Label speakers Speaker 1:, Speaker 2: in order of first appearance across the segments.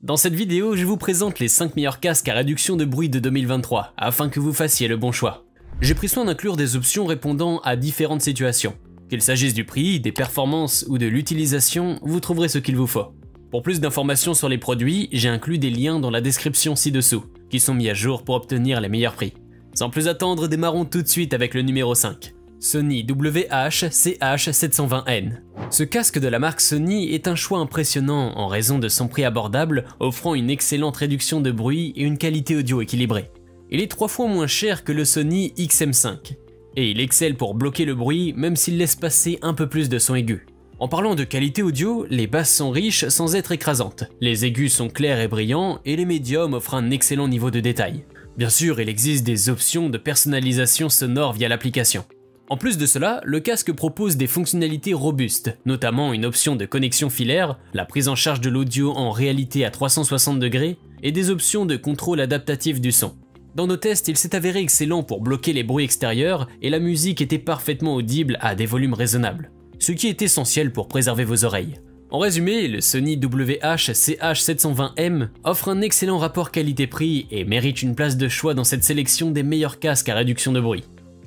Speaker 1: Dans cette vidéo, je vous présente les 5 meilleurs casques à réduction de bruit de 2023, afin que vous fassiez le bon choix. J'ai pris soin d'inclure des options répondant à différentes situations. Qu'il s'agisse du prix, des performances ou de l'utilisation, vous trouverez ce qu'il vous faut. Pour plus d'informations sur les produits, j'ai inclus des liens dans la description ci-dessous, qui sont mis à jour pour obtenir les meilleurs prix. Sans plus attendre, démarrons tout de suite avec le numéro 5. Sony WH-CH720N. Ce casque de la marque Sony est un choix impressionnant en raison de son prix abordable, offrant une excellente réduction de bruit et une qualité audio équilibrée. Il est 3 fois moins cher que le Sony XM5, et il excelle pour bloquer le bruit même s'il laisse passer un peu plus de son aigu. En parlant de qualité audio, les basses sont riches sans être écrasantes, les aigus sont clairs et brillants et les médiums offrent un excellent niveau de détail. Bien sûr, il existe des options de personnalisation sonore via l'application. En plus de cela, le casque propose des fonctionnalités robustes, notamment une option de connexion filaire, la prise en charge de l'audio en réalité à 360 degrés et des options de contrôle adaptatif du son. Dans nos tests, il s'est avéré excellent pour bloquer les bruits extérieurs et la musique était parfaitement audible à des volumes raisonnables, ce qui est essentiel pour préserver vos oreilles. En résumé, le Sony WH-CH720M offre un excellent rapport qualité-prix et mérite une place de choix dans cette sélection des meilleurs casques à réduction de bruit.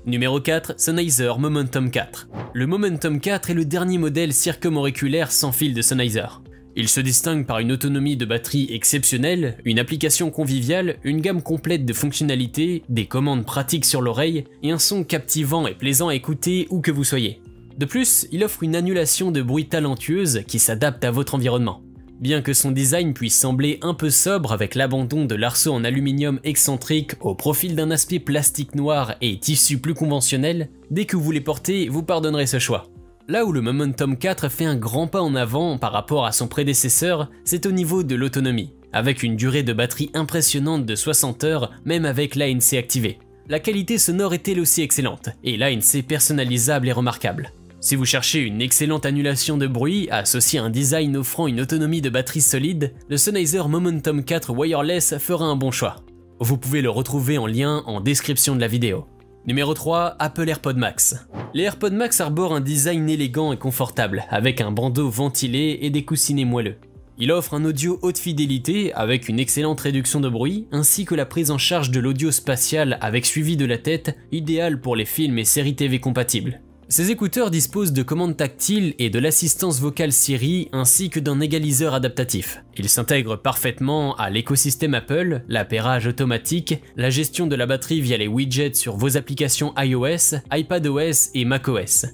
Speaker 1: Numéro 4, Sennheiser Momentum 4. Le Momentum 4 est le dernier modèle circumauriculaire sans fil de Sennheiser. Il se distingue par une autonomie de batterie exceptionnelle, une application conviviale, une gamme complète de fonctionnalités, des commandes pratiques sur l'oreille et un son captivant et plaisant à écouter où que vous soyez. De plus, il offre une annulation de bruit talentueuse qui s'adapte à votre environnement. Bien que son design puisse sembler un peu sobre avec l'abandon de l'arceau en aluminium excentrique au profil d'un aspect plastique noir et tissu plus conventionnel, dès que vous les portez, vous pardonnerez ce choix. Là où le Momentum 4 fait un grand pas en avant par rapport à son prédécesseur, c'est au niveau de l'autonomie, avec une durée de batterie impressionnante de 60 heures même avec l'ANC activé. La qualité sonore est elle aussi excellente, et l'ANC personnalisable et remarquable. Si vous cherchez une excellente annulation de bruit associée à un design offrant une autonomie de batterie solide, le Sennheiser Momentum 4 Wireless fera un bon choix. Vous pouvez le retrouver en lien en description de la vidéo. Numéro 3, Apple AirPods Max. Les AirPods Max arborent un design élégant et confortable, avec un bandeau ventilé et des coussinets moelleux. Il offre un audio haute fidélité avec une excellente réduction de bruit, ainsi que la prise en charge de l'audio spatial avec suivi de la tête, idéal pour les films et séries TV compatibles. Ces écouteurs disposent de commandes tactiles et de l'assistance vocale Siri ainsi que d'un égaliseur adaptatif. Ils s'intègrent parfaitement à l'écosystème Apple, l'appairage automatique, la gestion de la batterie via les widgets sur vos applications iOS, iPadOS et macOS.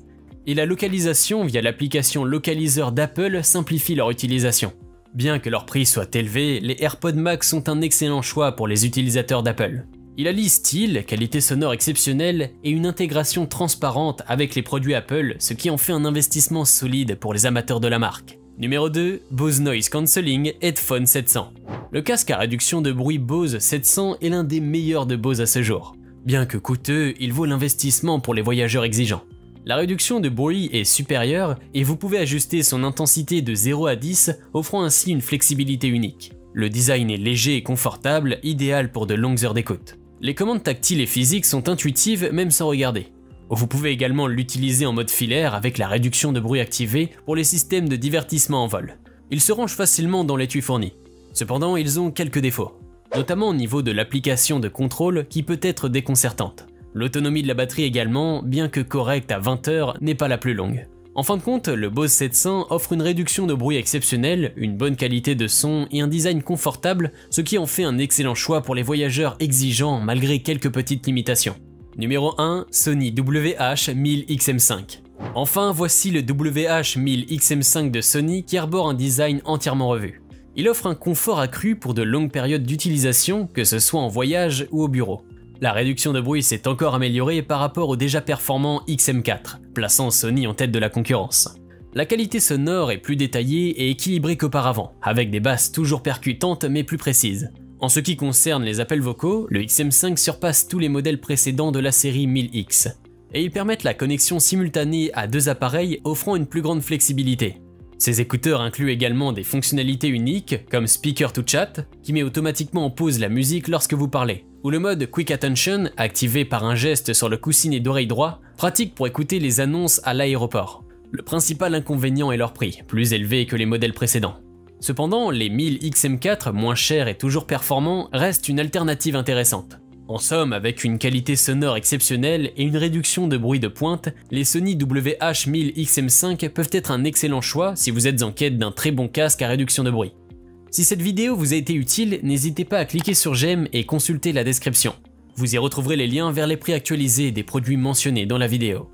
Speaker 1: Et la localisation via l'application localiseur d'Apple simplifie leur utilisation. Bien que leur prix soit élevé, les AirPods Max sont un excellent choix pour les utilisateurs d'Apple. Il allie style, qualité sonore exceptionnelle et une intégration transparente avec les produits Apple, ce qui en fait un investissement solide pour les amateurs de la marque. Numéro 2, Bose Noise Cancelling Headphone 700. Le casque à réduction de bruit Bose 700 est l'un des meilleurs de Bose à ce jour. Bien que coûteux, il vaut l'investissement pour les voyageurs exigeants. La réduction de bruit est supérieure et vous pouvez ajuster son intensité de 0 à 10, offrant ainsi une flexibilité unique. Le design est léger et confortable, idéal pour de longues heures d'écoute. Les commandes tactiles et physiques sont intuitives même sans regarder. Vous pouvez également l'utiliser en mode filaire avec la réduction de bruit activée pour les systèmes de divertissement en vol. Ils se rangent facilement dans l'étui fourni. Cependant, ils ont quelques défauts, notamment au niveau de l'application de contrôle qui peut être déconcertante. L'autonomie de la batterie également, bien que correcte à 20 heures, n'est pas la plus longue. En fin de compte, le Bose 700 offre une réduction de bruit exceptionnelle, une bonne qualité de son et un design confortable, ce qui en fait un excellent choix pour les voyageurs exigeants malgré quelques petites limitations. Numéro 1, Sony WH-1000XM5. Enfin, voici le WH-1000XM5 de Sony qui arbore un design entièrement revu. Il offre un confort accru pour de longues périodes d'utilisation, que ce soit en voyage ou au bureau. La réduction de bruit s'est encore améliorée par rapport au déjà performant XM4, plaçant Sony en tête de la concurrence. La qualité sonore est plus détaillée et équilibrée qu'auparavant, avec des basses toujours percutantes mais plus précises. En ce qui concerne les appels vocaux, le XM5 surpasse tous les modèles précédents de la série 1000X, et ils permettent la connexion simultanée à 2 appareils offrant une plus grande flexibilité. Ces écouteurs incluent également des fonctionnalités uniques comme Speaker to Chat, qui met automatiquement en pause la musique lorsque vous parlez, ou le mode Quick Attention, activé par un geste sur le coussinet d'oreille droit, pratique pour écouter les annonces à l'aéroport. Le principal inconvénient est leur prix, plus élevé que les modèles précédents. Cependant, les 1000 XM4 moins chers et toujours performants restent une alternative intéressante. En somme, avec une qualité sonore exceptionnelle et une réduction de bruit de pointe, les Sony WH-1000 XM5 peuvent être un excellent choix si vous êtes en quête d'un très bon casque à réduction de bruit. Si cette vidéo vous a été utile, n'hésitez pas à cliquer sur j'aime et consulter la description. Vous y retrouverez les liens vers les prix actualisés des produits mentionnés dans la vidéo.